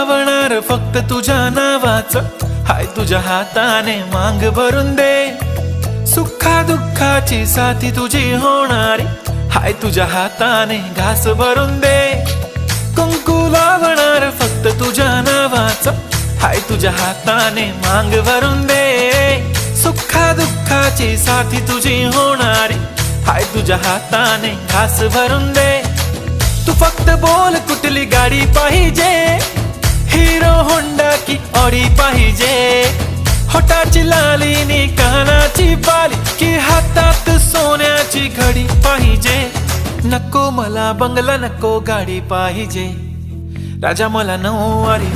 लावणार फक्त तुझ्या नावाचं, हाय तुझ्या हाताने मांग भरून दे। सुखा दुःखाची साथी तुझी होणारी, हाय तुझ्या हाताने घास भरून दे। कुंकू लावणार फक्त तुझ्या नावाचं, हाय तुझ्या हाताने मांग भरून दे। सुखा दुःखाची साथी तुझी होणारी, हाय तुझ्या हाताने घास भरून दे। तू फक्त बोल कुठली गाडी पाहिजे, हिरो होंडा की ऑडी पाहिजे। होठाची लाली नी कानाची बाली, की हातात सोन्याची घडी पाहिजे। नको मला बंगला, नको गाडी पाहिजे, राजा मला नऊवारी